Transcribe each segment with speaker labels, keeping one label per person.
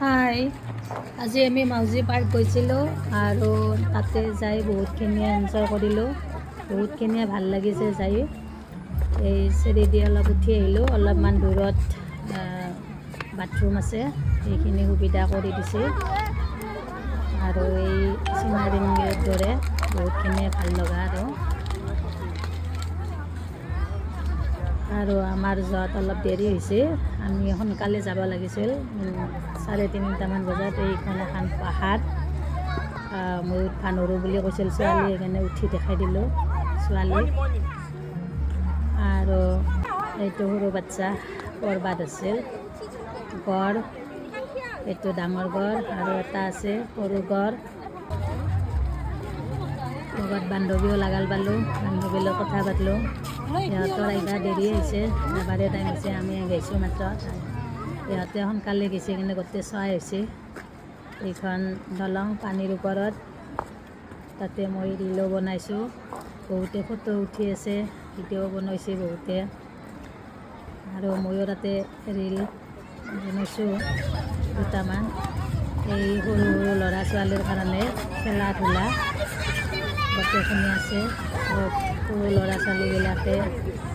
Speaker 1: হাই, আজি আমি মাউজি পাৰ্ক গৈছিলোঁ আৰু তাতে যাই বহুতখিনিয়ে এনজয় কৰিলোঁ। বহুতখিনিয়ে ভাল লাগিছে যাই। এই চিৰি দি অলপ উঠি আহিলোঁ। অলপমান দূৰত বাথৰুম আছে, সেইখিনি সুবিধা কৰি দিছে। আৰু এই চিনাৰীৰ দৰে বহুতখিনিয়ে ভাল লগা আৰু আমাৰ যোৱাত অলপ দেৰি হৈছে। আমি সোনকালে যাব লাগিছিল। 3:30 বজাত এইখন এখন পাহাৰ, মই উঠবা নৰোঁ বুলি কৈছিল ছোৱালী, সেইকাৰণে উঠি দেখাই দিলোঁ ছোৱালীক। আৰু এইটো সৰু বাচ্চা পৰ্বত আছিল, গড়, এইটো ডাঙৰ গড় আৰু এটা আছে সৰু গড়। লগত বান্ধৱীও লাগাল পালোঁ, বান্ধৱীৰ লগত কথা পাতিলোঁ। সিহঁতৰ আহিবা দেৰি হৈছে, এবাৰে টাইম হৈছে, আমি গৈছোঁ মাত্ৰ। সিহঁতে সোনকালে গৈছে কিন্তু গোটেই চোৱাই হৈছে। এইখন দলং পানীৰ ওপৰত, তাতে মই ৰিলো বনাইছোঁ। বহুতে ফটো উঠি আছে, ভিডিঅ' বনাইছে বহুতে। আৰু ময়ো তাতে ৰিল বনাইছোঁ দুটামান। এই সৰু সৰু ল'ৰা ছোৱালীৰ কাৰণে খেলা ধূলা গোটেইখিনি আছে। চব সৰু ল'ৰা ছোৱালীবিলাকে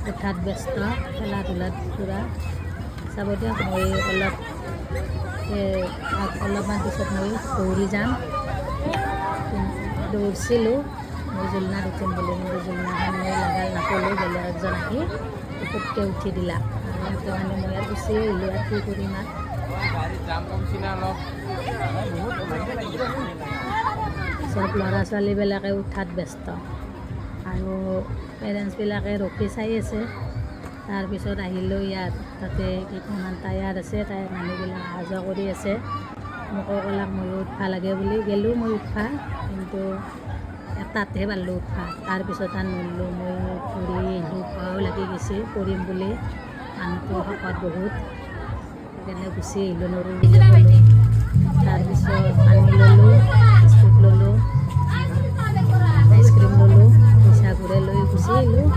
Speaker 1: উঠাত ব্যস্ত, খেলা ধূলাত পূৰা। চাব দিয়ক, মই অলপমান পিছত মই দৌৰি যাম। দৌৰিছিলোঁ মই জুলনাত উঠিম বুলি, কিন্তু জুলনাখন মই লাগাল নাপালোঁ। বেলেগ একজন আহি পুটুককৈ উঠি দিলা, আৰু সেইটো কাৰণে মই আৰু গুচি আহিলোঁ। আৰু কি কৰিম আৰু চব ল'ৰা ছোৱালীবিলাকে উঠাত ব্যস্ত আৰু পেৰেণ্টছবিলাকে ৰখি চাই আছে। তাৰপিছত আহিলোঁ ইয়াত, তাতে কেইটামান টায়াৰ আছে, তাই মানুহবিলাক অহা যোৱা কৰি আছে। মোকো ক'লাক ময়ো উঠবা লাগে বুলি, গ'লোঁ মই উঠবা, কিন্তু এটাতহে পাৰলোঁ উঠবা। তাৰপিছত আৰু নৰলোঁ, মই ঘূৰি আহিলোঁ, ভয়ো লাগি গৈছে পৰিম বুলি, মানুহটো শকত বহুত, সেইকাৰণে গুচি আহিলোঁ নৰোঁ বুলি ক'লোঁ। তাৰপিছত পানী ল'লোঁ, বিস্কুট ল'লোঁ, আইচক্ৰীম ল'লোঁ, পইচা ঘূৰাই লৈ গুচি আহিলোঁ।